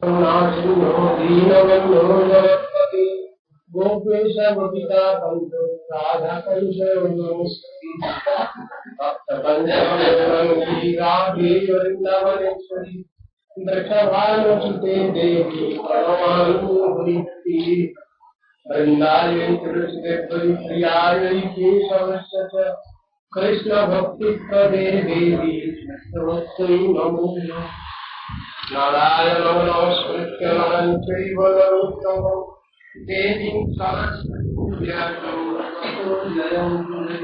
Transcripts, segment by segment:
नासिंहो दीनबन्धो जगत्पति गोपेश गोपिका कंठ राधा कंठ नमस्ते भक्त कंठ राधे वृंदावनेश्वरी वृषभानुसुते देवी परमानुभूति वृंदायै तुलसीते प्रियायै केशवस्य च कृष्ण भक्ति प्रदे देवी नमस्ते नमो नारायणं नमस्कृत्य नरं चैव नरोत्तमं देवीं सरस्वतीं व्यासं ततो जयमुदीरये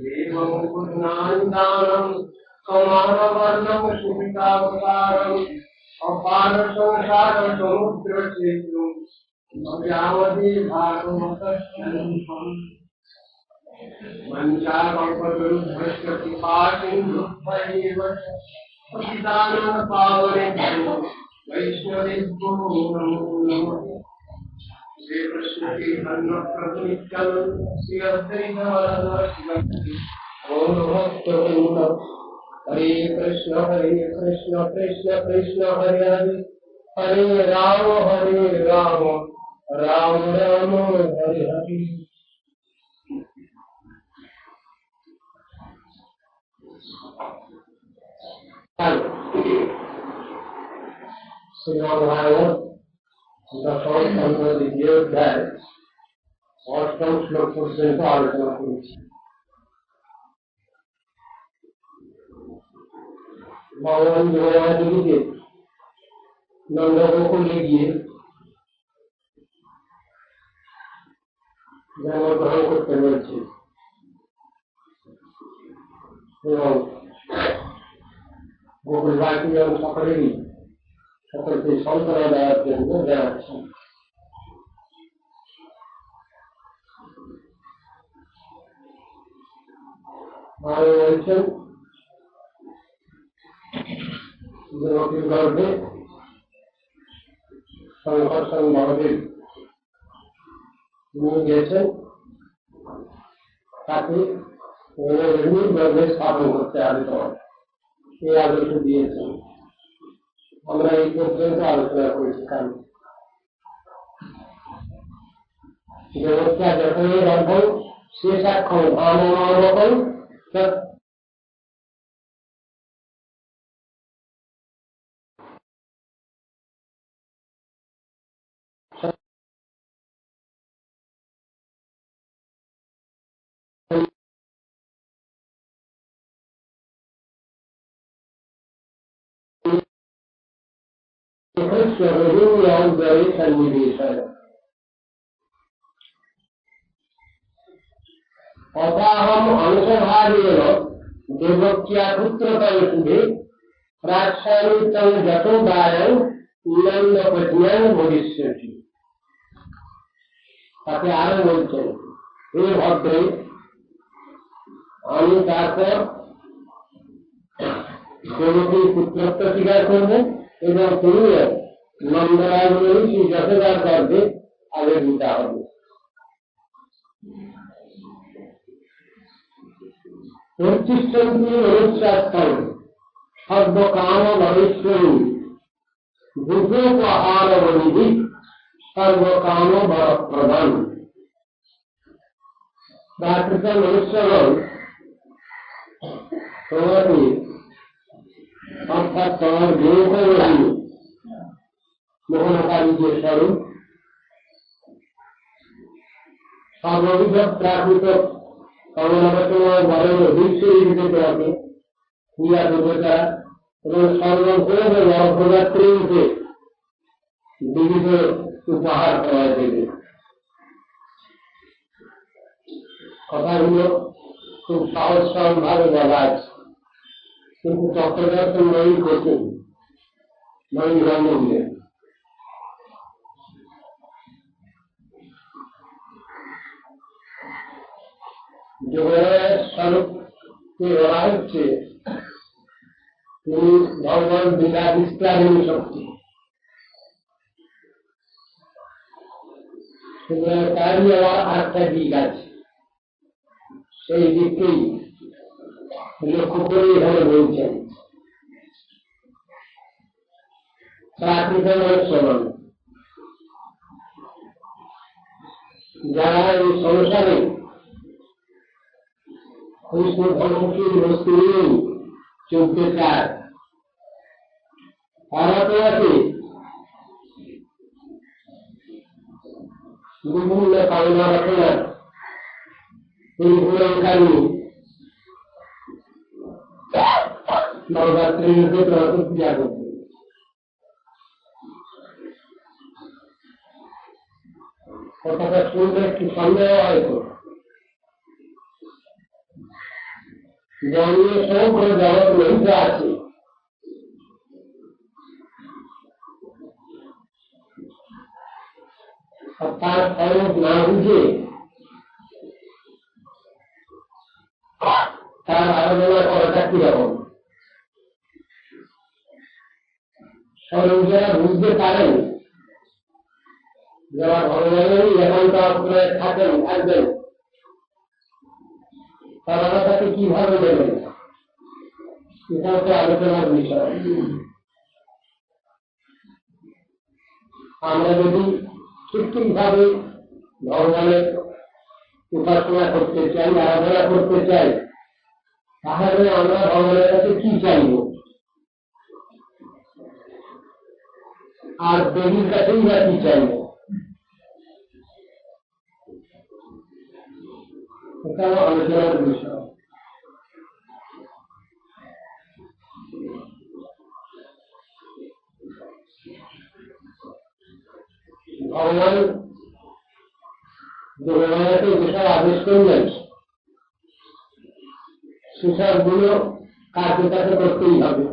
देवं गुणान्दानं समानवर्णं सुमितावतारम् अपार संसार समुद्रसेतुं भव्यावधि भागवतस्यं वञ्चाकल्पतरुभ्यश्च कृपासिन्धुभ्यैव पतितानां पावनेभ्यो वैष्णवेभ्यो नमो नमः। श्री कृष्ण चैतन्य प्रभु नित्यानंद श्री अद्वैत गदाधर शिवासादि गौर भक्तवृंद हरे कृष्ण कृष्ण कृष्ण हरे हरे हरे राम राम राम हरे हरे। श्रीमद् भागवत दशम स्कंध द्वितीय अध्याय अष्टम श्लोक पर्यंत आलोचना करेছি। भगवान जगन्नाथजीকে নন্দগোকুলে গিয়ে জন্মগ্রহণ করতে বলছে এবং গোকুলবাসী এবং সকলকে সান্ত্বনা দেওয়ার জন্য জানাচ্ছেন। আর বলছেন দেবকীর গর্ভে সংকর্ষণ বলদেব নিয়ে গেছেন, তাকে গর্ভে স্থাপন করতে হবে তোমার, এই আদর্শ দিয়েছেন। আমরা এই পর্যন্ত আলোচনা করেছি। কারণ জগৎটা যখনই গর্ভং শেষাক্ষম ভাবমানকম अथाहम अंशभागेन देवक्या पुत्रकंसुभे प्राक्षानितं जतो दायं नंदपत्न्यां भविष्यति। তাকে আরো বলছেন, হে ভদ্রে, আমি তারপর দেবকীর পুত্রত্ব স্বীকার করবো এবং তুমিও নন্দরাজ মহিষী যশোদার গর্ভে আবির্ভূত হবে। প্রতিষ্ঠান্তি মনুষ্যাত্মন সর্বকাম ভবিষ্যৎ ভূপোপহার বনিধি সর্বকাম বরপ্রদান। প্রাকৃত মনুষ্যগণ তোমাকে অর্থাৎ তোমার দেহী মোহনকারী যে স্বরূপ সর্ববিধ প্রাকৃত কামনাবাসনায় বরণ অধিকশীল দিতে তোমাকে ক্রিয়া দেবতা এবং সর্বভোগ নবপ্রদাত্রী রূপে বিবিধ উপহার দেওয়া দেবে। কথাগুলো খুব সহজ সরল ভাবে বলা আছে, কিন্তু তত্ত্বদর্শন নয় কঠিন, নয় গ্রহণীয়। যোগের স্বরূপকে বলা হচ্ছে তিনি ভগবান বিকাশিষ্কারিণী শক্তি। তারই আবার আরেকটা দিক আছে, সেই দিককেই লক্ষ্য করে এখানে বলছেন। চাকরিতে মানুষ সমান। যারা এই সংসারে কৃষ্ণ ধ্বংসশীল বস্তু নিয়েই চলতে চায়, তারা তো আছে বিভিন্ন কামনা বাসনা পরিপূরণকারী নবরাত্রির পূজা করতে। কথাটা শুনলে একটু সন্দেহ হয়তো জন্মে সমগ্র জগৎ রহিত আছে, তার খরচ না বুঝে তার আলোচনা করাটা কিরকম। স্বয়ং যারা বুঝতে পারেন, যারা ভগবানের একান্ত আশ্রয়ে থাকবেন, তারা তাকে কিভাবে দেবেন, এটা হচ্ছে আলোচনার বিষয়। আমরা যদি ঠিক ভাবে ভগবানের উপাসনা করতে চাই, আরাধনা করতে চাই, তাহলে আমরা ভগবানের কাছে কি চাইব? আর দেবীর কাছেই বা কি চাইব? এটাও আলোচনার বিষয়। ভগবান দেবতাকে যেসব আদেশ করলেন, সেসবগুলো কার্যটাকে করতেই হবে,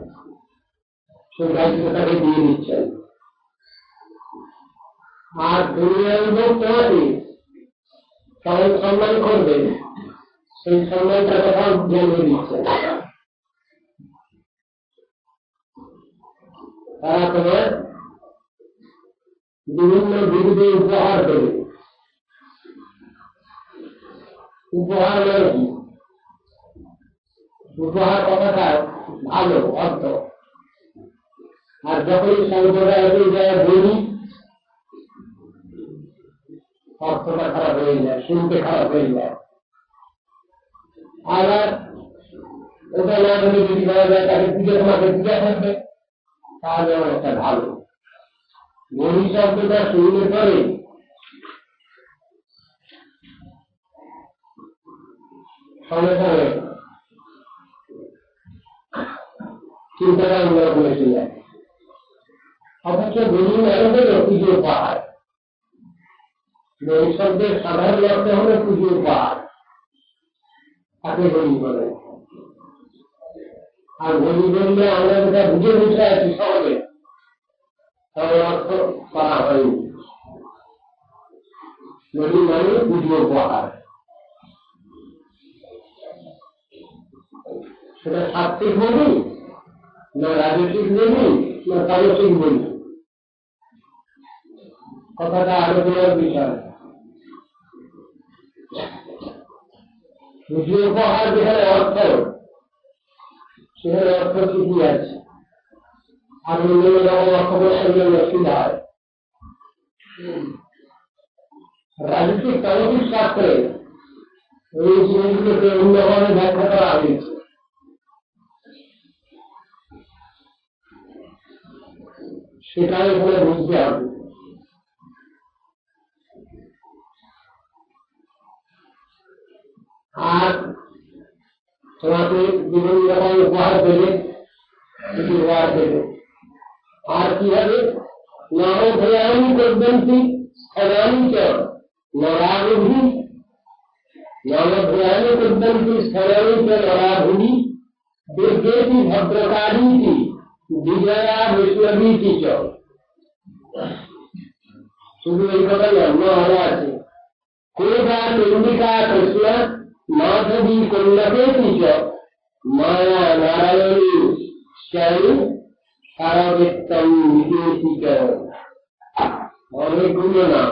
সেই দায়িত্বটাকে দিয়ে দিচ্ছেন। আর দুনিয়ার লোক তোমাকে কেমন সম্মান করবে, সেই সম্মানটা কথা জানিয়ে দিচ্ছেন। তারা তোমার বিভিন্ন বিরুদ্ধে উপহার দেবে। উপহার মানে কি? উপহার কথাটা ভালো অর্থ, আর যখনই সম্প্রদায় যায় বলি, অর্থটা খারাপ হয়ে যায়, শুনতে খারাপ হয়ে যায়। আবার ওটা না বলে যদি বলা যায় তাকে পূজা, তোমাকে পূজা করবে, তাহলে অনেকটা ভালো। বলি শব্দটা শুনলে পরে সঙ্গে সঙ্গে চিন্তাটা অন্যরকম এসে যায়। অথচ বলি মানে হলো পুজো পাহাড়। বলি শব্দের সাধারণ অর্থ হলো পুজো পাহাড়, তাকে বলি বলে। আর বলি বললে আমরা যেটা বুঝে বুঝে আছি সহজে, তার অর্থ করা হয়নি। বলি মানে পুজো পাহাড়, সেটা সাত্বিক বলি না রাজস্বিক বলি না তামসিক বলি, কথাটা আলোচনার বিষয়। পুজো উপহার যেখানে অর্থ, সেখানে অর্থ ঠিকই আছে। আর অন্যান্য রকম অর্থ করতে অসুবিধা হয়। রাজস্বিক তামসিক শাস্ত্রে এই জিনিসগুলোকে অন্যভাবে ব্যাখ্যা করা হয়েছে। সেটা এখানে বুঝতে হবে। আর তোমাকে বিভিন্ন রকম উপহার দেবে, উপহার দেবে। আর কি হবে? নবভয়ানি করবেন্তি স্থলানি চ নরাভূমি, নবভয়ানি করবেন্তি স্থলানি চ নরাভূমি, দুর্গেতি ভদ্রকারীতি বিজয়া বৈষ্ণবীতি চ। শুধু এই কথা অন্য আরো আছে। কোবা চন্ডিকা কৃষ্ণ মাধবী কন্যাকেতি চ মায়া নারায়ণী শ্যাম সারবেত্তম নিকেতি চ। অনেকগুলো নাম।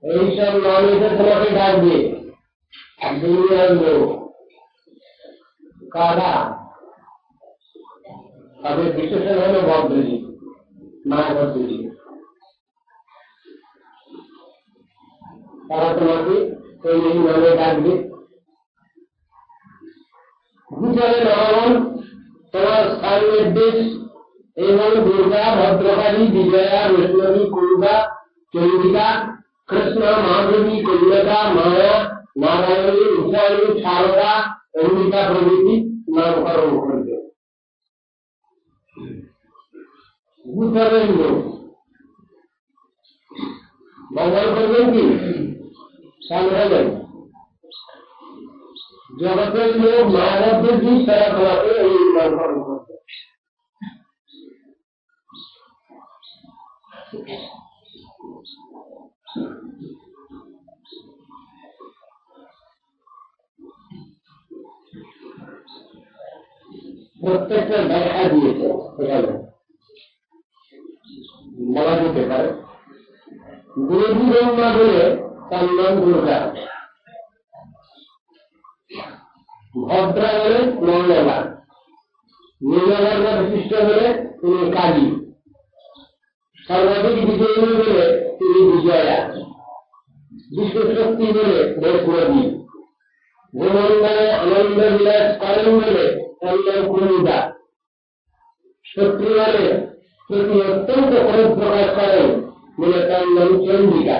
এইসব নাম এসে তোমাকে ডাকবে দুনিয়ার লোক। কারা? তাদের বিশেষণ হলো বদ্ধজীব। মায়া করতে দিবে, তারা তোমাকে এই নামে ডাকবে। ভূচারে নামন তোমার স্থান নির্দেশ এবং দুর্গা, ভদ্রকালী, বিজয়া, বৈষ্ণবী, কুন্দা, চন্ডিকা, কৃষ্ণ, মাধবী, কলিকা, মায়া, নারায়ণী, উষায়ণী, শারদা, অম্বিকা প্রভৃতি নামকরণ করবে। ভূচারের লোক মঙ্গল করবেন কি সামনে জগতের লোক মায়াবদ্ধের দিক তারা তোমাকে এই নামকরণ করবে। প্রত্যেকটা দেখা দিয়েছে এখানে বলা যেতে পারে। দেবী ব্রহ্মা বলে তার নাম দুর্গা, ভদ্রা বলে মঙ্গলা, নীলবর্ণ বিশিষ্ট বলে তিনি কালী, সর্বাধিক বিজয়ী বলে তিনি বিজয়া, বিশ্বশক্তি বলে বৈষ্ণবী, ভূমন্ডলে আনন্দ বিলাস করেন বলে তার নাম কুন্দিকা, শক্তি বলে প্রতি অত্যন্ত ক্রোধ প্রকাশ করেন বলে তার নাম চন্ডিকা,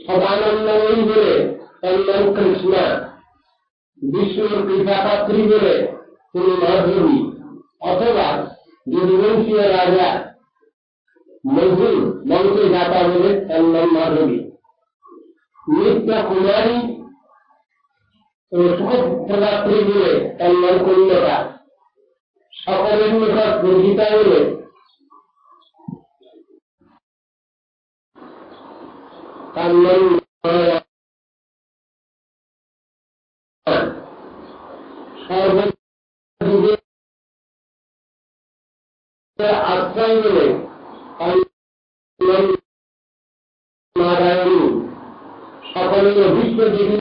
সদানন্দময়ী বলে তার নাম কৃষ্ণা, বিষ্ণুর কৃপাপাত্রী বলে তিনি মাধবী, অথবা যদুবংশীয় রাজা মধু বংশে জাতা বলে তার নাম মাধবী, নিত্য কুমারী ও সুখপ্রদাত্রী বলে তার নাম কন্যকা, সকলের নিকট পূজিতা বলে তার নাম সর্বযুগের আশ্রয় বলে তার নাম নারায়ণী, সকলের অভিষ্ট দেবী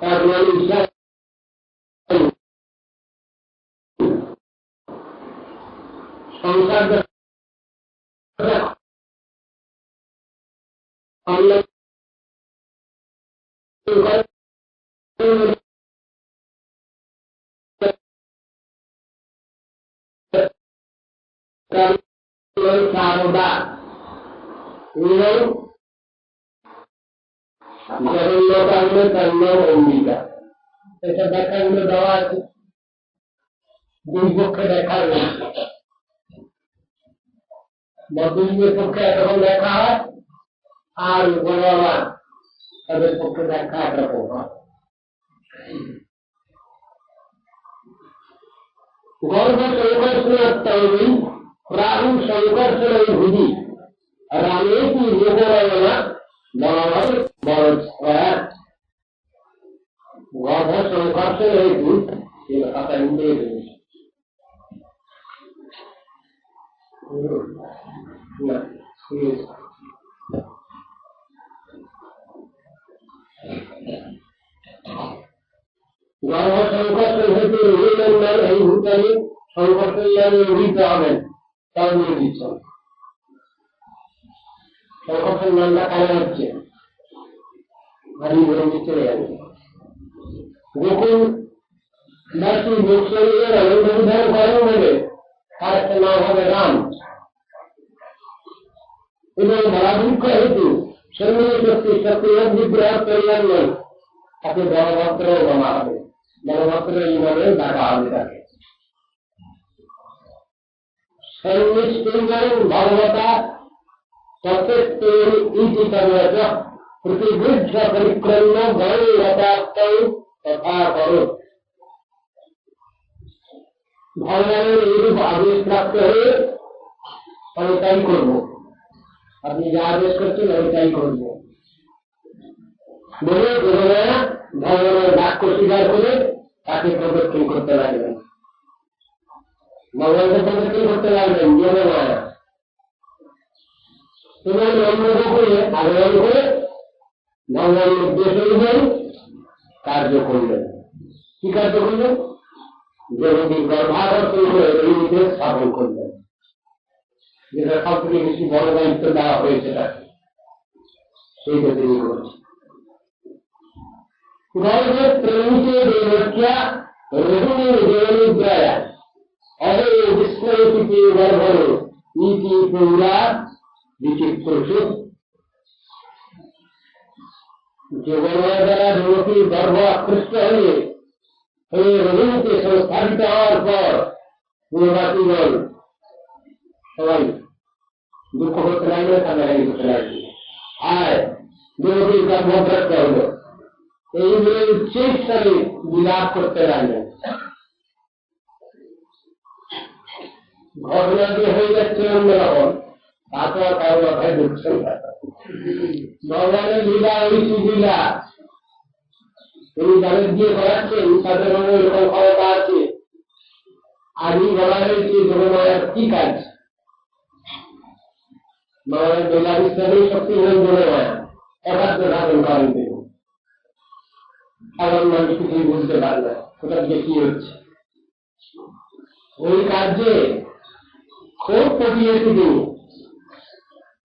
তার নাম ঈশা, সংসার শারদা এবং জগন্নাথ তার নাম অম্বিকা। এটা ব্যাখ্যাগুলো দেওয়া আছে, দুই পক্ষে দেখা রয়েছে। মধ্যযুগের পক্ষে একরকম দেখা হয়, আর বাবা তাদের পক্ষে দেখা একরকম হয়। গর্ভ সংকর্ষণাত্মী প্রাহু সংকর্ষণ ভুজি রামে কি যোগরমনা বড় বড় গর্ভ সংকর্ষণ হেতু কথা নিতে গর্ভ সংকর্ষণ হেতু রহিলেন এই ভূতানি সংকর্ষণ নামে অভিহিত হবেন, তার নিয়ে দিচ্ছ সংকর্ষণ নামটা কানে হচ্ছে ভারী বলে চলে যাবে। গোকুল দাসী লোকসঙ্গের আনন্দ বিধান করেন বলে তার একটা নাম হবে রাম, এবং বরাবৃক্ষ হেতু সৈন্য শক্তি সক্রিয় বিগ্রহ কল্যাণ নয়, তাকে বড়ভদ্র বলা হবে, বড়ভদ্র এই নামে ডাকা হবে তাকে। ভগবতা প্রতিবৃদ্ধ পরিক্রম্য তথা করো। ভগবানের এইরূপ আদেশ প্রাপ্ত হয়ে আমি তাই করবো, আপনি যা আদেশ করছেন আমি তাই করবো বলে ভগবানের বাক্য স্বীকার করে তাকে প্রদক্ষিণ করতে লাগলেন। ভগবানকে প্রদক্ষিণ করতে লাগলেন যোগমায়া, এবং নম্র করে আগমন করে ভগবানের উদ্দেশ্য অনুযায়ী কার্য করলেন। কি কার্য করলেন? দেবকীর গর্ভাবর্তন করে রোহিণীকে স্থাপন করলেন, যেটা সব থেকে বেশি বড় দায়িত্ব দেওয়া হয়েছে তাকে, সেইটা তিনি করছেন। গর্ভের প্রেমিকে দেবক্যা রোহিণীর দেবনিদ্রায়া অবে বিস্ময়িতে গর্ভর নীতি পৌরা বিচিত্র যে গর্ভের দ্বারা দেবকীর গর্ভ আকৃষ্ট হয়ে রোহিণীকে সংস্থাপিত হওয়ার পর পুরবাসীগণ সবাই দুঃখ করতে লাগলো, কান্নাকাটি করতে লাগলো, আর দেবকীর গর্ভগ্রস্ত হলো, এই বলে উচ্চস্তরে বিলাপ করতে লাগলেন। ঘটনাটি হয়ে যাচ্ছে অন্যরকম, তারপর কারো মাথায় ঢুকছেন ভগবানের লীলা ঐশী লীলা তিনি যাদের দিয়ে করাচ্ছেন তাদের মনে এরকম ক্ষমতা আছে। আগেই বলা হয়েছে যোগমায়ার কি কাজ, মায়ের বেলা বিস্তারেই শক্তি হলেন যোগমায়া, একাত্ম ধারণ করেন তিনি। সাধারণ মানুষ কিছুই বুঝতে পারে না ওটা দিয়ে কি হচ্ছে। ওই কার্যে খুব পটিয়েছি তিনি,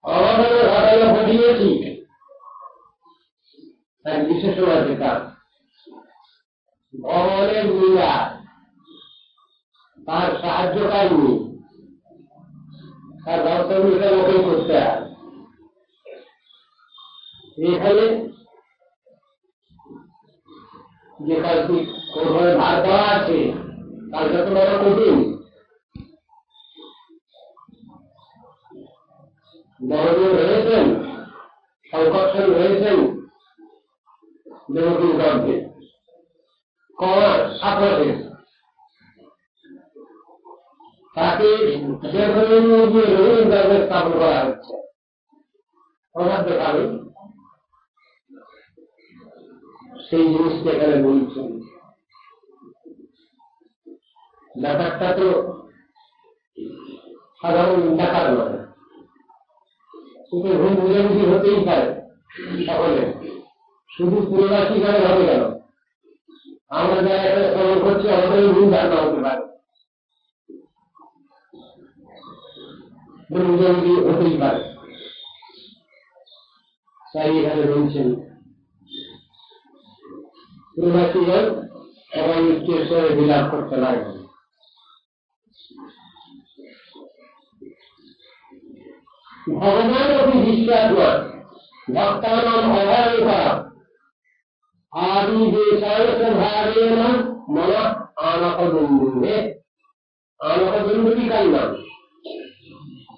অঘটনা ঘটনা ঘটিয়েছি, তার বিশেষ আছে কাজ ভগবানের লীলা, তার সাহায্যকারী, তার দর্শনটা লোকেই করতে হয়। এখানে যে কাজটি কোথায় ভার দেওয়া আছে কাজটা তো বড় কঠিন, বড়জন রয়েছেন, সংকর্ষণ রয়েছেন দেবকীর গর্ভে, কমার সাপে তাকে যেভাবে নিয়ে রোহিণীর গর্ভে স্থাপন করা হচ্ছে অবাধ্য কারণ সেই জিনিসটা এখানে বলছেন। ব্যাপারটা তো সাধারণ দেখার নয়, কিন্তু ভুল বুঝাবুঝি হতেই পারে সকলে, শুধু পুরোবাসী গানে হবে কেন, আমরা যারা এখানে শ্রবণ করছি আমাদের ভুল ধারণা হতে পারে, ভুল বুঝাবুঝি হতেই পারে। তাই এখানে বলছেন পুরোবাসীগণ সবাই উচ্চেশ্বরে বিলাপ করতে লাগবে। ভগবান অতি বিশ্বাত্মা ভক্তানাম অভয়ঙ্কর আদি দেশায়সভাবেন মন আনকদণ্ডে, আনকদণ্ডী কার নাম,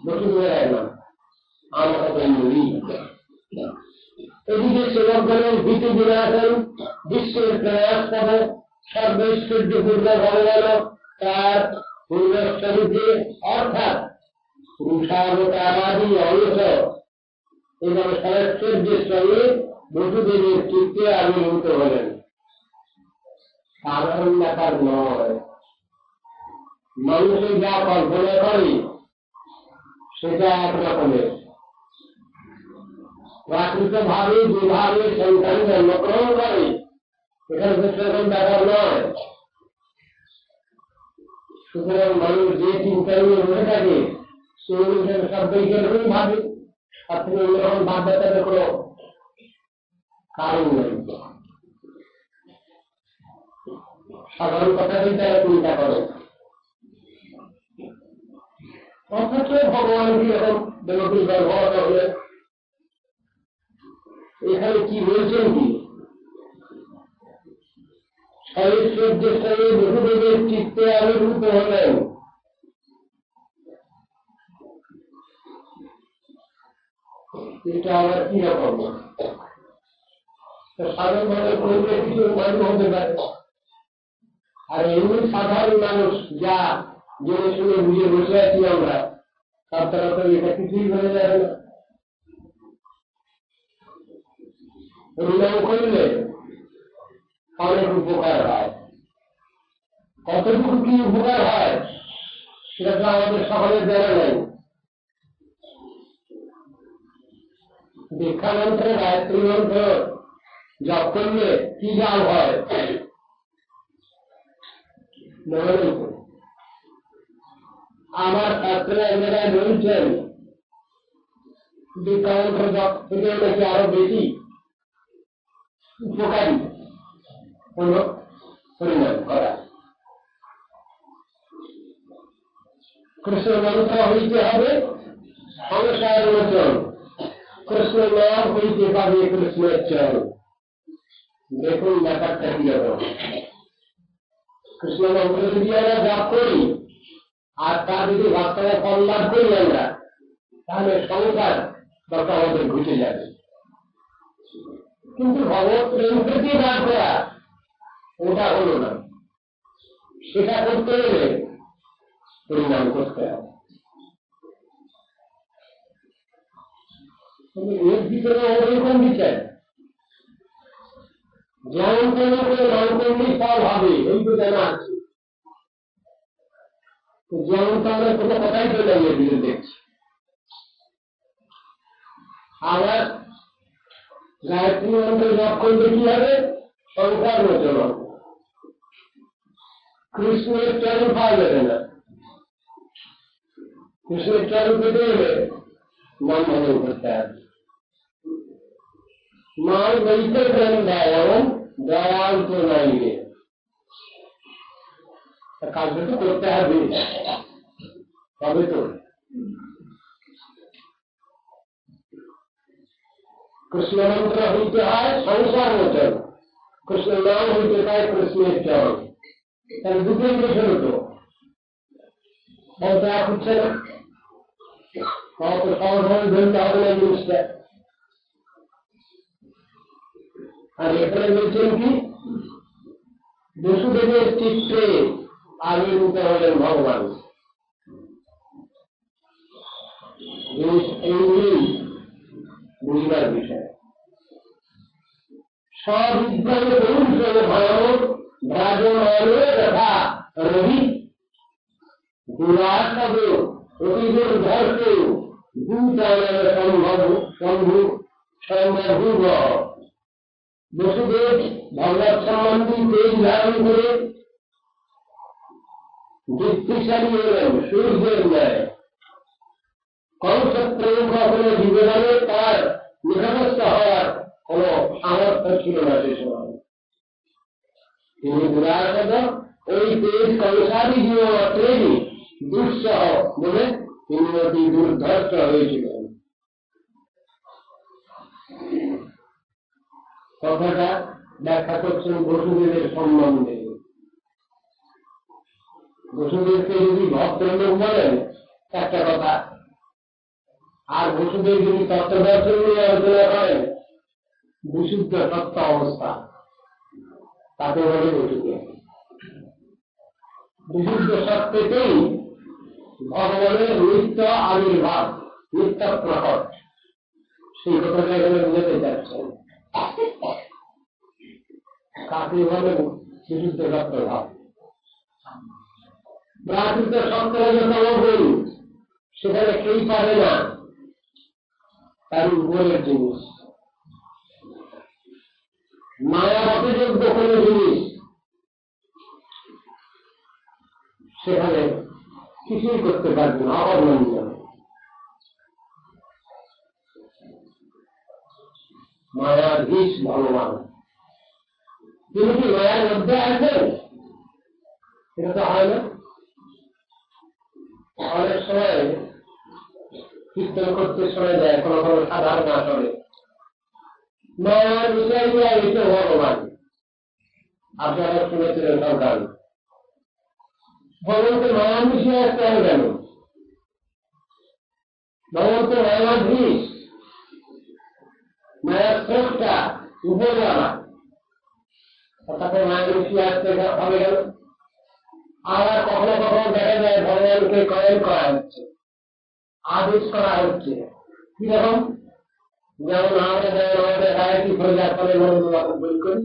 বসুদেবের নাম আনকদণ্ডী। এদিকে সেবকগণের ভীতি বিনাশন বিশ্বের প্রয়াস করে সর্বৈশ্বর্য পূর্ণ ভগবান তার পূর্ণস্বরূপে অর্থাৎ পুরুষাবতারাদি অংশ এবং সরৈশ্বর্যের সঙ্গে বসুদেবের চিত্তে আবির্ভূত হলেন। সাধারণ ব্যাপার নয়, মানুষের যা কল্পনা করে সেটা একরকমের, প্রাকৃত ভাবে যেভাবে সন্তান জন্মগ্রহণ করে এখানে সেরকম ব্যাপার নয়। সুতরাং মানুষ যে চিন্তা নিয়ে বসে থাকে সেই সবাইকে এরকম ভাবে, আপনি অন্যরকম ভাবতে কোনো কারণ নেই। সাধারণ কথাটাই তারা চিন্তা করে, অথচ ভগবানকে এরকম দেবকীর গর্ভগত হলে এখানে কি বলছেন কি সরৈশ্বর্যের সঙ্গে বসুদেবের চিত্তে আবির্ভূত হলেন। এটা আবার কি রকম সাধারণভাবে করলে কিছু মান্য হতে পারে, আর এমনি সাধারণ মানুষ যা জেনে শুনে বুঝে বসে আছি আমরা তার দ্বারা তো এটা কিছুই হয়ে যাবে না। হরিনাম করলে অনেক উপকার হয়, কতটুকু কি উপকার হয় সেটা তো আমাদের সকলের জানা নেই। দীক্ষা মন্ত্রে গায়ত্রী মন্ত্র জপ করলে কি লাভ হয় মনে করে আমার শাস্ত্রে এক জায়গায় বলছেন বিজ্ঞান থেকে নাকি আরো বেশি উপকারী কোন পরিণাম করা। কৃষ্ণ মন্ত্র হইতে হবে সংসার মোচন, কৃষ্ণ নাম হইতে পাবে কৃষ্ণের চরণ। দেখুন ব্যাপারটা কি রকম। কৃষ্ণ মন্ত্র যদি আমরা জাপ করি আর তা যদি বাস্তবে ফল লাভ করি আমরা, তাহলে সংসার দরকার আমাদের ঘুচে যাবে। কিন্তু ভগবত প্রেম প্রীতি লাভ করা ওটা হলো না, সেটা করতে গেলে পরিণাম করতে হবে। এর ভিতরে ওরকম বিচার যেমন তেমন করে নাম করলেই ফল হবে এই তো জানা আছে। যেমন তেমন কোনো কথাই চলে গিয়ে দিলে দেখছি। আবার গায়ত্রী মন্ত্র জপ করলে কি হবে? সংসার মোচন হবে। কৃষ্ণের চরণ পাওয়া যাবে না। কৃষ্ণের চরণ পেতে গেলে নাম ভজন করতে হবে। মান বলতে প্রেম দয়াল দয়াল তো নাই রে, কাজটা তো করতে হবে তবে তো। কৃষ্ণ মন্ত্র হইতে হয় সংসার মোচন, কৃষ্ণ নাম হইতে হয় কৃষ্ণের চরণ। তাহলে দুটোই দেখে হতো বলতে হচ্ছে না, সহজভাবে ধরতে হবে না জিনিসটা। আর এখানে বলছেন কি বসুদেবের চিত্রে আবির্ভূত হলেন ভগবান। এইগুলি বুঝবার বিষয়। সবিজ্ঞানে পুরুষ ভয়ানক ভ্রাজমানে তথা রবি দুরাসব অতিদূর ধর্ষ ভূতানন সম্ভব। বসুদেব ভগবত সম্বন্ধী তেজ ধারণ করে দীপ্তিশালী হলেন সূর্যের ন্যায়। কংস প্রমুখ কোনো জীবনে তার নিকটস্থ হওয়ার কোন সামর্থ্য ছিল না সে সময়। তিনি দুরাসদ ওই তেজ কংসারী জীবমাত্রেরই দুঃসহ বলে তিনি অতি দুর্ধর্ষ হয়েছিলেন। কথাটা ব্যাখ্যা করছেন বসুদেবের সম্বন্ধে। বসুদেবকে যদি ভদ্রলোক বলেন একটা কথা, আর বসুদেব যদি তত্ত্বদর্শন নিয়ে আলোচনা করেন বিশুদ্ধ সত্য অবস্থা, তাকে বলে বসুদেব। বিশুদ্ধ সত্যতেই ভগবানের নিত্য আবির্ভাব, নিত্য প্রকট, সেই কথাটা এখানে বুঝাতে চাচ্ছেন। কাকে বলে বিশুদ্ধ সত্য ভাব? প্রাকৃত সত্য হলে সমগুণ, সেখানে কেই পারে না তার উপরের জিনিস। মায়া অতিযোগ্য কোন জিনিস সেখানে কিছুই করতে পারবে না, অবর্ণনীয়। মায়াধীশ ভগবান, তিনি কি মায়ার মধ্যে আসবেন? এটা তো হয় না। অনেক সময় কীর্তন করতে শোনা যায় কোনো কোনো সাধারণ আসলে মায়ার বিষয় নিয়ে এসে ভগবান। আপনারা শুনেছিলেন সন্তান ভগবানকে মায়ার বিষয়ে আসতে হবে কেন? ভগবানকে মায়াধীশ, মায়ার স্রষ্টা, উপরওয়ালা, তাকে মায়ের বিষয়ে আসতে হবে কেন? আবার কখনো কখনো দেখা যায় ভগবানকে কয়েন করা হচ্ছে, আদেশ করা হচ্ছে। কিরকম? যেমন আমাদের রায়তি প্রজা ফলে রকম বই করি,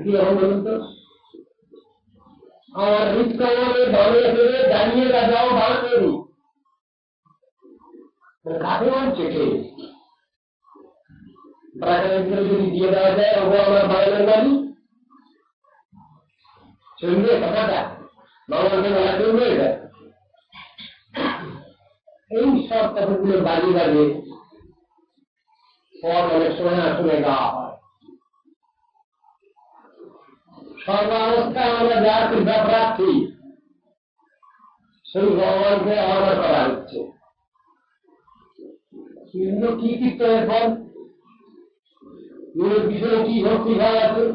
কিরকম বলুন তো? আমার হৃদকমলে ধরে ফেলে দাঁড়িয়ে রাজাও ভাগ করি, কাকে বলছে কে? প্রাণের ভিতরে যদি দিয়ে দেওয়া যায় ওগো আমার বাড়ির বাড়ি, শুনবে কথাটা? ভগবানকে বলা শুনবে এটা? এই সব কথাগুলো বাজে বাজে পর অনেক সময় আসলে গাওয়া হয়। সর্বাবস্থায় আমরা যা কৃপা প্রার্থী সেই ভগবানকে অর্ডার করা হচ্ছে। কিন্তু কি কীর্তনের ফল, পিছনে কি ভক্তি ভাব আছে?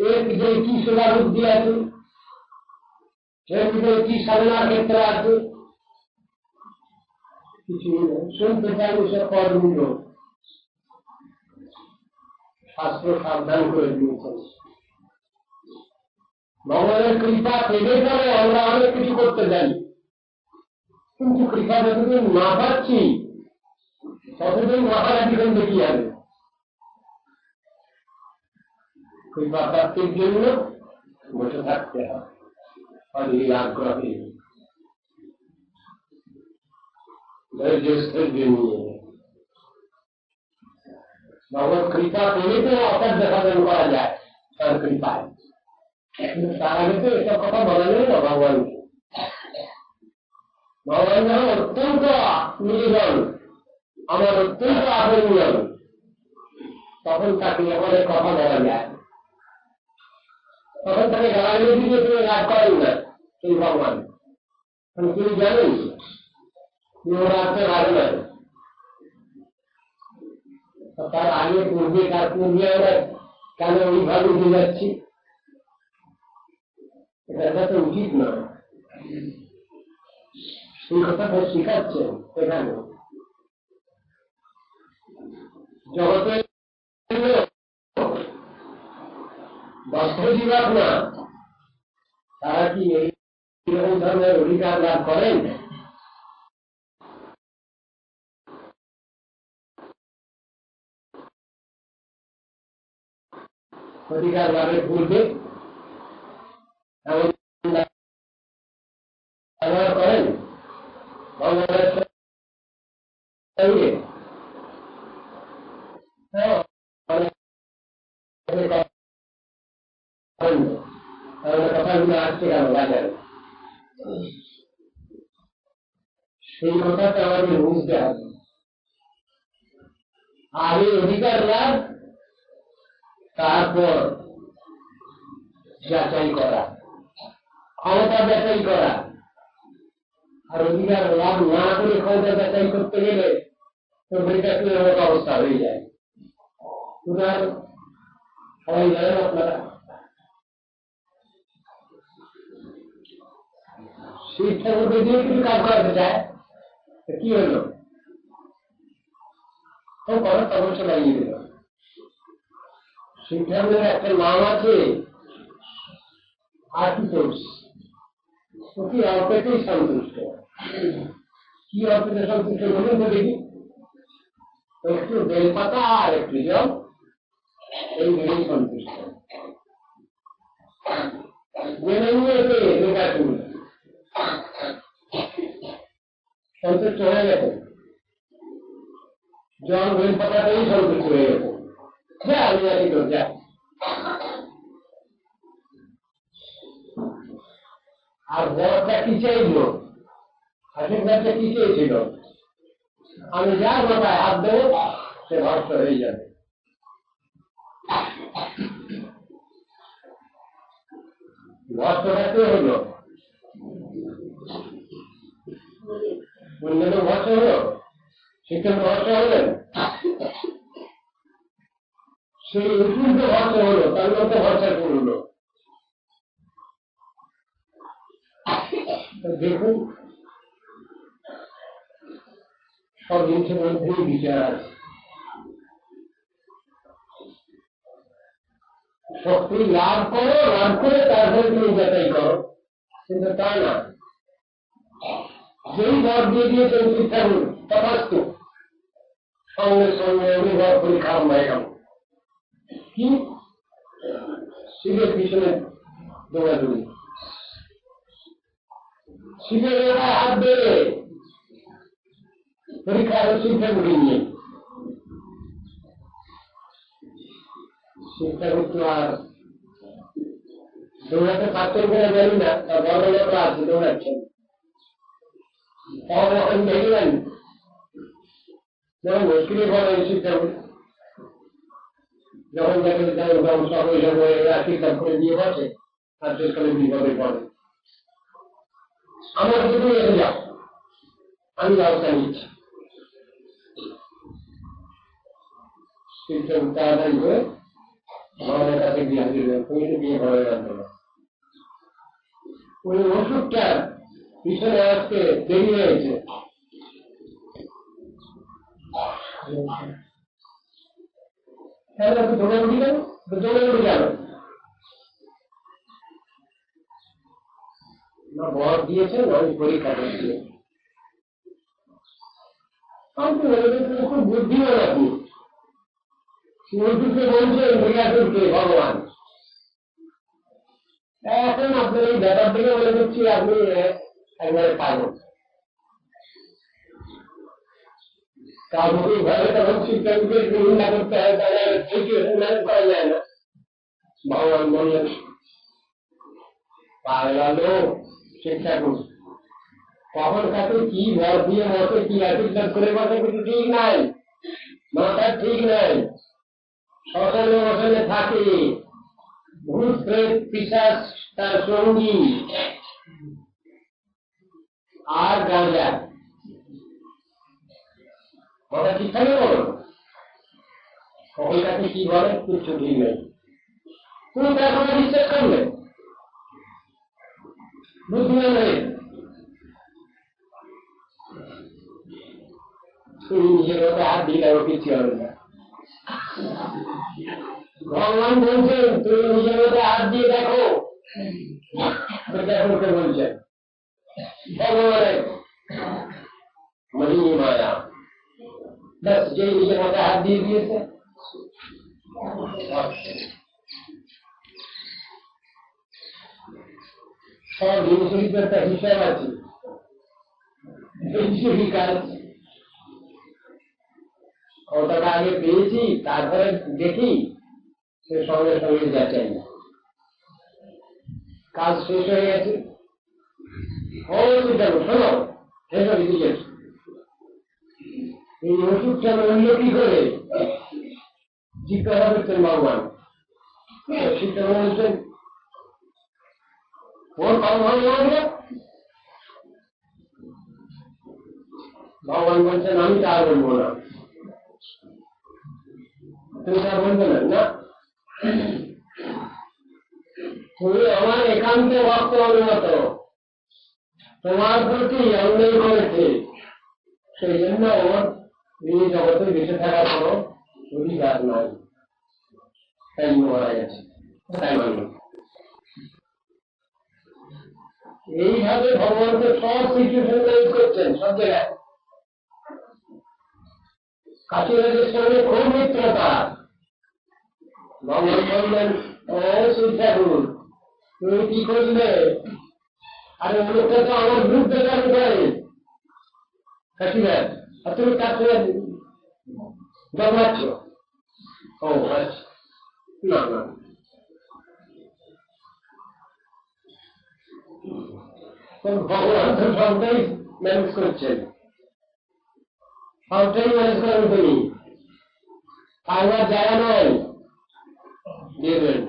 এর পিছনে কি সেবা বুদ্ধি আছে? এর পিছনে কি সাধনার ক্ষেত্র আছে? কিছু শুনতে চাই সে কর্মীর শাস্ত্র সাবধান করে দিয়েছেন। ভগবানের কৃপা পেলে পরে আমরা অনেক কিছু করতে জানি, কিন্তু কৃপা যতদিন না পাচ্ছি ততদিন মাথারাটি করতে কি হবে? কৃপা প্রাপ্তির জন্য বসে থাকতে হবে আগ্রহে, ধৈর্যের জন্য। ভগবত কৃপা পেলে তো অকার দেখাদান করা যায় তার কৃপায়, তার আগে তো এসব কথা বলা নেই না ভগবানকে। ভগবান যখন অত্যন্ত নির্জন, আমার অত্যন্ত আপনীয়, তখন তাকে অনেক কথা বলা যায়। তখন তাকে গালাগালি দিয়ে তিনি রাগ করেন না সেই ভগবান, তিনি জানেন রাগতে রাগ নয়। তার আগে পূর্বে তার পূর্বে আমরা কেন ওইভাবে উঠে যাচ্ছি, এটা তো উচিত নয়। সেই কথাটা শিখাচ্ছেন এখানে। জগতে বস্ত্র জীবাত না, তারা কি এইরকম ধরনের অধিকার লাভ করেন? অধিকার লাভের পূর্বে এমন করেন ভগবানের সঙ্গে। কথাগুলো আসছে কেন বাজারে? সেই কথাটা আমাদের বুঝতে হবে। আগে অধিকার লাভ, তারপর যাচাই করা, ক্ষমতা যাচাই করা। আর অধিকার লাভ না করে ক্ষমতা যাচাই করতে গেলে তো ব্রিটিশের মতো অবস্থা হয়ে যায়। সবাই জানেন আপনারা, শিক্ষার মধ্যে দিয়ে কিছু কাজ করাতে চায়, কি হলো ও করো, তখন সে লাগিয়ে দিল। শিক্ষার মধ্যে একটা নাম আছে আর্টিফোর্স, কি অল্পেতেই সন্তুষ্ট। কি অল্পেতে সন্তুষ্ট বলুন তো দেখি? একটু বেলপাতা আর একটু জল, এই দুটোই সন্তুষ্ট। জেনে নিয়েছে সন্তুষ্ট হয়ে গেছে, জল বেলপাতাতেই সন্তুষ্ট হয়ে গেছে। যা আমি আছি তো যা। আর বরটা কি চাইল? আশীর্বাদটা কি চেয়েছিল? আমি যা মাথায় হাত দেবো সে ভস্ত হয়ে যাবে। ভস্তটা কে হলো? ভস্ত হলো, শিক্ষক ভস্ত হলেন, সেই উৎপীড়িত ভস্ত হলো, তার মধ্যে ভরসা করলো। দেখুন সব জিনিসের মধ্যেই বিচার আছে। শক্তি লাভ করো, লাভ করে তারপরে তুমি যাচাই করো, কিন্তু তা না। যেই বর দিয়ে দিয়েছেন শিক্ষা তথাস্তু, সঙ্গে সঙ্গে আমি বর করে খারাপ হয়ে গেল। কি শিবের পিছনে দৌড়াদৌড়ি, শিবের হাত বেড়ে পরীক্ষা শিক্ষা উঠে নিয়ে শিক্ষাগুপ্ত আর দৌড়াতে পারতেন কিনা জানি না, তা বড় লোকরা আছে দৌড়াচ্ছেন। তখন দেখলেন যেমন মুশকিলই বলে শিক্ষাগুপ্ত, যখন দেখেন যেমন সকল এরা শিক্ষা করে দিয়ে বসে আর শেষকালে বিপদে পড়ে। আমার যদি এসে যাও, আমি ব্যবস্থা নিচ্ছি। শিক্ষক তাড়াতাড়ি করে আমাদের কাছে গিয়ে হাজির হলেন, তুমি তো বিয়ে ঘরে জানতো না। ওই ওষুধটার পিছনে আসতে দেরি হয়েছে। দৌড়াউড়ি গেল, দৌড়াউড়ি গেল না, বর দিয়েছেন আমি পরীক্ষা করছি। খুব বুদ্ধিমান আপনি, ওষুধকে বলছেন ওষুধকে ভগবান। এখন আপনার এই ব্যাপার থেকে বলে দিচ্ছি আপনি একবারে পাগল। কাজভাবে তখন শিক্ষাকে নিন্দা করতে হয়, তাহলে ম্যানেজ করা যায় না। ভগবান বললেন পাগলা লোক শিক্ষা করুন, কখন কাছে কি ভর দিয়ে বসে, কি আশীর্বাদ করে বসে কিছু ঠিক নাই, মাথা ঠিক নাই। শ্মশানে মশানে থাকে, ভূত প্রেত পিশাচ তার সঙ্গী, আর গাঁজা। কথা ঠিক থাকে বলো, কখন কাছে কি বলে কিছু ঠিক নেই। তুমি তার কথা বিশ্বাস করবে বুদ্ধিমান হয়ে, তুমি নিজের মতো হাত দিলে কিছু হবে না। ভগবান বলছেন তুমি নিজের মধ্যে হাত দিয়ে দেখো, করতে বলছেন ভগবানের মহিমায়া। ব্যাস যে নিজের মধ্যে হাত দিয়ে দিয়েছে, সব জিনিসের একটা হিসাব আছে। কাজ কতটা আগে পেয়েছি তারপরে দেখি, সে সঙ্গে সঙ্গে যাচাই না, কাজ শেষ হয়ে গেছে। শোনো এই ওষুধটা মূল্য কি করে জিজ্ঞাসা করছেন ভগবান। শিক্ষা বলছেন ওর ভগবান বলছেন আমি তা বলবো না, তুমি তা বলবে না, তুমি আমার একান্ত ভক্ত অনুমত, তোমার প্রতি অন্যায় করেছে, সেই জন্য ওর এই জগতে বেঁচে থাকার কোনো অধিকার নাই, তাই মারা গেছে। তাই মানে এইভাবে ভগবানকে সব সিচুয়েশন করছেন, সব জায়গায়। কাশীরাজের সঙ্গে খুব মিত্রতা। ভগবান বললেন ও ঠাকুর তুমি কি করলে, আরে লোকটা তো আমার বিরুদ্ধে কাজ করে কাশীরাজ, আর তুমি কাজ করে জমাচ্ছ। ও আচ্ছা, না না ভগবান তো সবটাই ম্যানেজ করছেন, সবটাই ম্যানেজ করেন তুমি, আমার জায়গা নয় দেবেন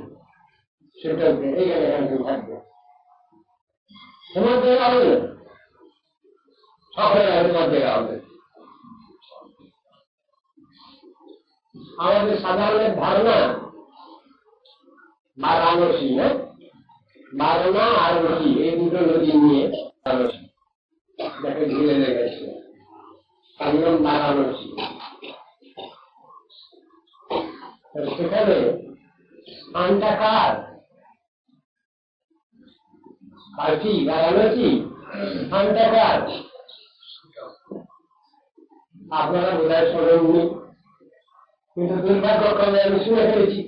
সেটাকে এইখানে থাকবে, তোমার জায়গা হবে না, সকলের তোমার জায়গা হবে। আমাদের সাধারণের ধারণা বারাণসী, না বারণা আর নদী, এই দুটো নদী নিয়ে বারাণসী যাকে ঘিরে লেগেছে, তার নাম বারাণসী। সেখানে স্থানটা কার? কাশী বারাণসী স্থানটা কার? আপনারা বোধহয় শোনেননি, কিন্তু দুর্ভাগ্যক্রমে আমি শুনে ফেলেছি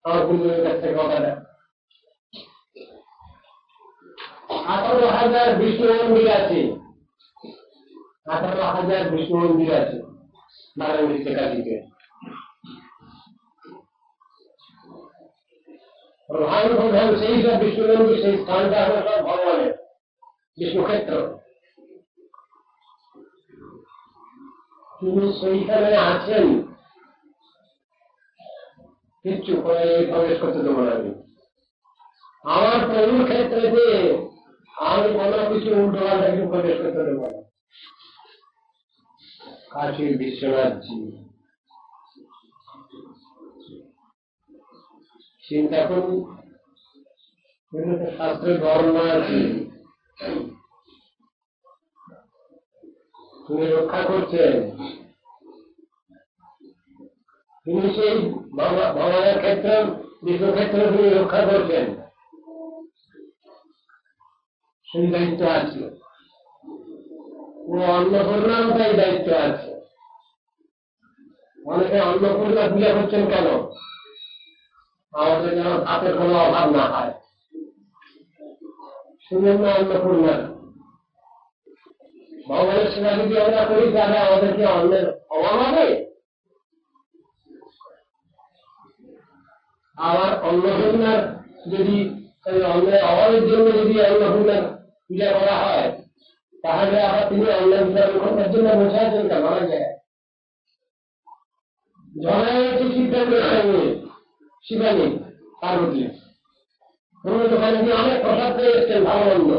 আমার পূর্বের কাছ থেকে কথাটা। 18,000 বিষ্ণু মন্দির আছে, 18,000 বিষ্ণু মন্দির আছে বারাণসীতে, কাশীতে। প্রধান প্রধান সেই সব বিষ্ণুবন্ধু, সেই স্থানটা হলো সব ভগবানের বিষ্ণুক্ষেত্র। তিনি সেইখানে আছেন, কিচ্ছু করে প্রবেশ করতে দেবো না। আমার প্রভুর ক্ষেত্রে যে আমি কোনো কিছু উল্টো পাল্টা কিছু প্রবেশ করতে দেবো না। কাশী বিশ্বনাথজি চিন্তা করুন, শাস্ত্রে বর্ণনা আছে, তিনি রক্ষা করছেন, তিনি সেই ভগবানের ক্ষেত্র বিশ্বক্ষেত্র তিনি রক্ষা করছেন, সেই দায়িত্ব আছে। ও অন্নপূর্ণার তাই দায়িত্ব আছে। অনেকে অন্নপূর্ণা পূজা করছেন কেন? আমাদের যেন ভাতের কোনো অভাব না হয়, সেজন্য অন্নপূর্ণা। ভগবানের সেবা যদি আমরা করি তাহলে আমাদেরকে অন্নের অভাব হবে। আবার অন্নপূর্ণার যদি অন্নের অভাবের জন্য যদি অন্নপূর্ণার পূজা করা হয়, তাহলে আবার তিনি অন্নের বিতরণ করার জন্য বসে আছেন কেন? মারা যায় ঝড়ে হচ্ছে সিদ্ধান্তের সঙ্গে শিবানী পার্বতী দোকানে গিয়ে অনেক প্রসাদ পেয়ে এসছেন, ভালো মন্দ,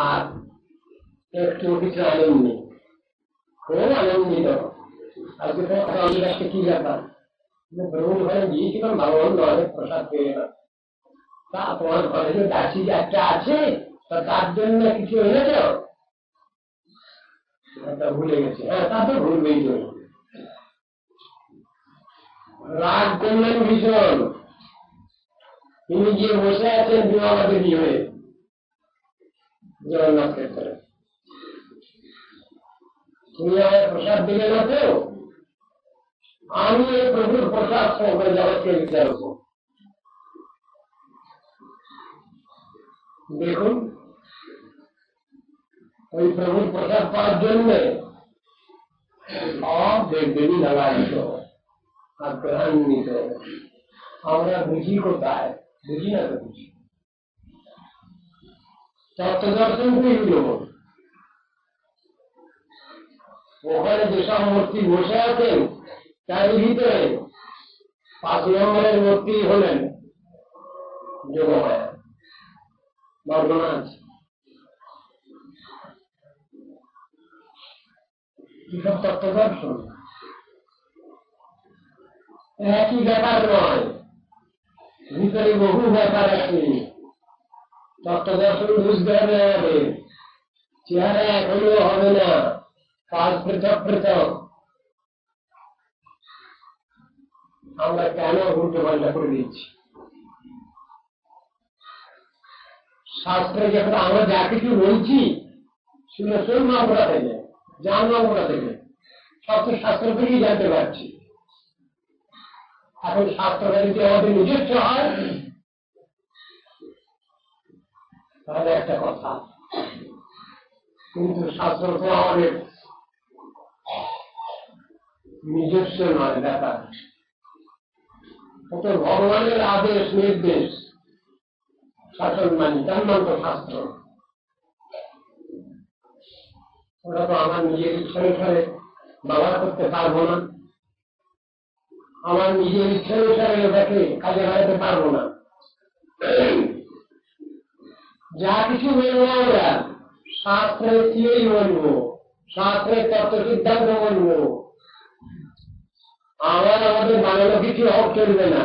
আর একটু কিছু আনন্দ, খুব আনন্দিত। আজকে তো আমাদের কাছে কি ব্যাপার, প্রভুর ঘরে গিয়েছিলাম, ভালো মন্দ অনেক প্রসাদ পেয়ে গেলাম, তা তোমার ঘরে যে দাসী একটা আছে তার জন্য কিছু এনেছ? ভুলে গেছে। হ্যাঁ, তা তো ভুলবেই। রাগ করলেন ভীষণ, তিনি গিয়ে বসে আছেন বিমাবাদী হয়ে জগন্নাথ ক্ষেত্রে। তুমি আমার প্রসাদ দিলে না তো, আমি এই প্রভুর প্রসাদ করে জগৎকে বিচার করব। দেখুন, ওই প্রভুর প্রসাদ পাওয়ার জন্য সব দেবদেবী লালায়িত আগ্রহান্বিত। আমরা বুঝি কোথায়? বুঝি না তো বুঝি। তত্ত্বদর্শন পেয়ে ওখানে যেসব মূর্তি বসে আছেন তার ভিতরে 5 নম্বরের মূর্তি হলেন যোগমায়া বর্ণনা আছে। কিসব তত্ত্বদর্শন? একই ব্যাপার নয়, ভিতরে বহু ব্যাপার আছে। তত্ত্বদর্শন বুঝতে হবে আমাদের, চেহারা এক হলেও হবে না, কাজ পৃথক পৃথক। আমরা কেন উল্টো পাল্টা করে দিচ্ছি? শাস্ত্রে যখন আমরা যা কিছু বলছি শুনে শুনলাম কোথা থেকে, জানলাম কোথা থেকে, সব তো শাস্ত্র থেকেই জানতে পারছি। এখন শাস্ত্রটা যদি আমাদের নিজস্ব হয় তাহলে একটা কথা, কিন্তু শাস্ত্র তো আমাদের নিজস্ব নয় ব্যাপার, তো ভগবানের আদেশ নির্দেশ শাসন মানি, তার নাম তো শাস্ত্র। ওটা তো আমার নিজের ইচ্ছা অনুসারে ব্যবহার করতে পারবো না, আমার নিজের ইচ্ছা অনুসারে ওটাকে কাজে লাগাতে পারবো না। যা কিছু বলবো আমরা শাস্ত্রের থিওরি বলবো, শাস্ত্রের তত্ত্ব সিদ্ধান্ত বলবো, আমাদের বানানো কিছু হোক চলবে না।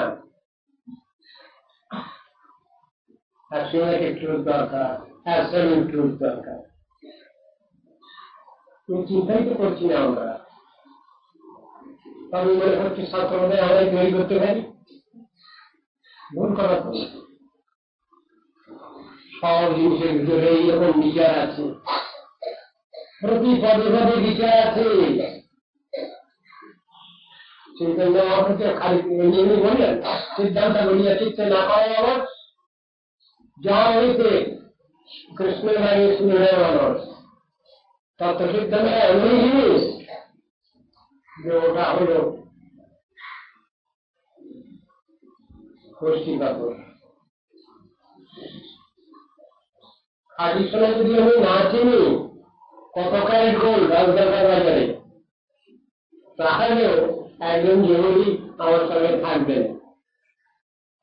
অ্যাবসলিউট ট্রুথ দরকার, অ্যাবসলিউট ট্রুথ দরকার। চিন্তাই তো করছি না আমরা। আমি মনে করছি শাস্ত্র মধ্যে আমরা তৈরি করতে পারি, ভুল করা তো। সব জিনিসের ভিতরে এইরকম বিচার আছে, প্রতি পদে পদে বিচার আছে। চৈতন্য মহাপ্রভু খালি বললেন, সিদ্ধান্ত বলিয়া চিত্তে না পাওয়া আমার যা হয়েছে কৃষ্ণের বাড়ি শুনে মানুষ তত্ত্ব সিদ্ধান্ত এমনই জিনিস যে ওটা হল কোষ্ঠী পাথর। খাঁটি সোনা যদি আমি না চিনি, কত ক্যারেট গোল্ড রাজদরবার বাজারে, তাহলেও একজন জরুরি আমার সঙ্গে থাকবেন,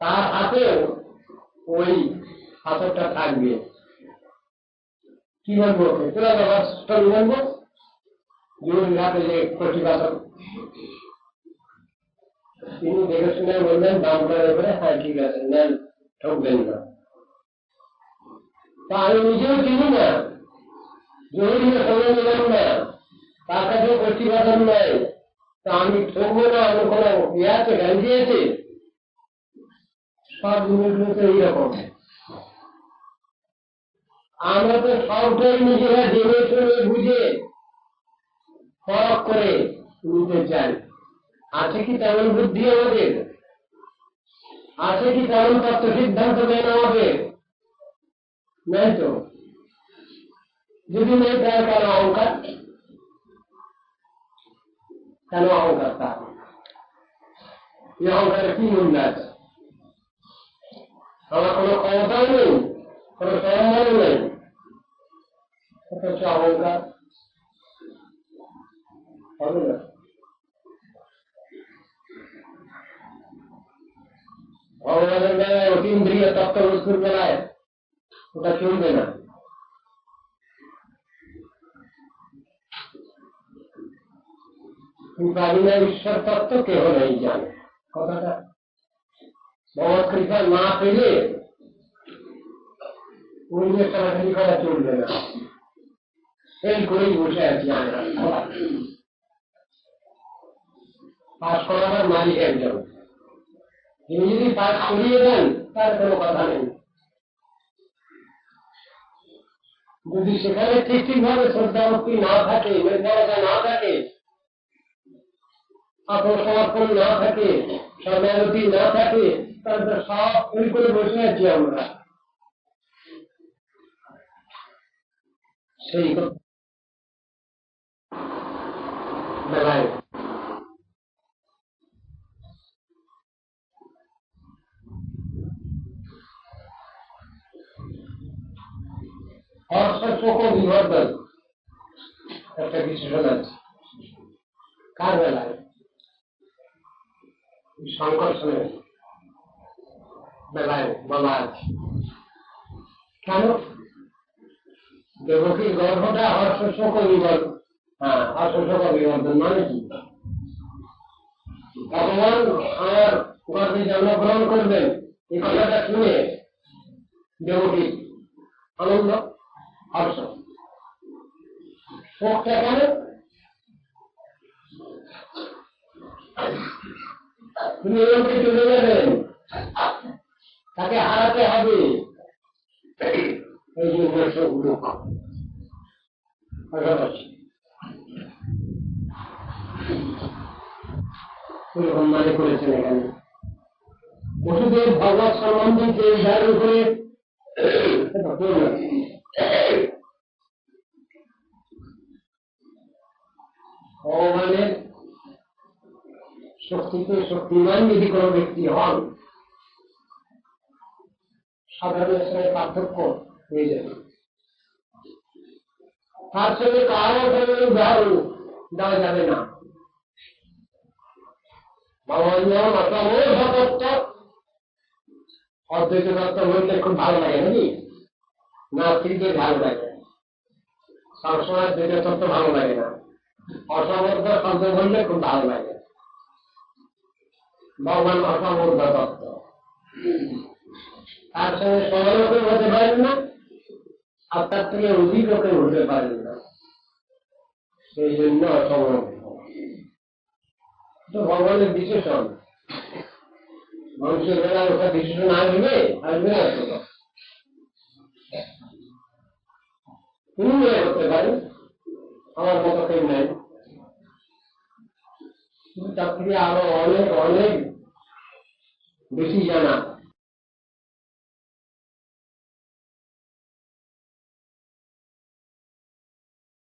তার হাতেও ওই পাথরটা থাকবে। কি বলবো, তোরা ব্যবস্থা বলবো জরুরি হাতে যে কোষ্ঠী পাথর। তিনি দেখে শুনে বললেন, দাম করে করে, হ্যাঁ ঠিক আছে, নেন, ঠকবেন না। তা আমি নিজেও চিনি না, জরুরি সঙ্গে নিলাম না, তার কাছে কোষ্ঠী পাথর নাই, তা আমি ঠকবো না, আমি কোনো ইয়ে আছে, গ্যারান্টি আছে? সব জিনিসগুলো তো এইরকম। আমরা তো সবটাই নিজেরা জেনে শুনে বুঝে ফরক করে নিতে চাই। আছে কি তেমন বুদ্ধি আমাদের? আছে কি তেমন তত্ত্ব সিদ্ধান্ত দেন আমাদের? নাই তো। যদি নেই, তাহলে কেন অহংকার? কেন অহংকার? তার এই অহংকারের কি মূল্য আছে? আমার কোনো ক্ষমতাও নেই, কোনো সম্মান নেই, অথচ অহংকার হবে না। ভগবানের বেলায়, অতীন্দ্রিয় তত্ত্ব বস্তুর বেলায় ওটা চলবে না। পারি না ঈশ্বর তত্ত্ব, কেহ নেই জানে। কথাটা ভগবত কৃপা না পেলে ওই যে সরাসরি করা চলবে না। ফেল করেই বসে আছি আমরা। পাশ করাবার মালিক একজন, তিনি যদি পাশ করিয়ে দেন, তার কোনো কথা নেই। যদি সেখানে ঠিক ঠিকভাবে শ্রদ্ধা ভক্তি না থাকে, মেধাবতা না থাকে, আত্মসমর্পণ না থাকে, সমানতি না থাকে, তাহলে সব ফেল করে বসে আছি আমরা। সেই বেলায় হর্ষ শোক বিবর্ধন একটা বিশেষণ আছে। কার বেলায়? সংকর্ষণের বেলায় বলা আছে। কেন? দেবকীর গর্ভটা হর্ষ শোক বিবর্ধন। হ্যাঁ, হর্ষ শোক বিবর্ধন মানে কি? ভগবান আমার গর্ভে জন্মগ্রহণ করবেন, এই কথাটা শুনে দেবকী আনন্দ, হর্ষ। শোকটা কেন? তুমি এরকম চলে যাবেন, তাকে হারাতে হবে, এই জন্য শোক দুঃখ। এরকম মানে করেছেন এখানে। বসুদেব ভগবত সম্বন্ধে এই ধারণ করে ভগবানের শক্তিতে শক্তিমান যদি কোনো ব্যক্তি হন, সাধারণের সঙ্গে পার্থক্য হয়ে যাবে। তার সঙ্গে কারো সঙ্গে উদাহরণ দেওয়া যাবে না। ভগবান যেমন অসম্ভব তত্ত্ব, অদ্বৈত তত্ত্ব বলতে খুব ভালো লাগে নাকি? নাস্তিকদের ভালো লাগে, সবসময় দ্বৈত তত্ত্ব ভালো লাগে না। অসমর্থ শব্দ বললে খুব ভালো লাগে। ভগবান অসমর্থ তত্ত্ব, তার সঙ্গে সমালোকে হতে পারেন না, আর তার থেকে অধিককে হতে পারেন না, সেই জন্য অসমর্থ। তো ভগবানের বিশেষণ, মানুষের বেলা ওটা বিশেষণ আসবে, আসবে না তো। তিনি করতে পারেন, আমার মতো কেউ নেই। তার থেকে আরো অনেক অনেক বেশি জানা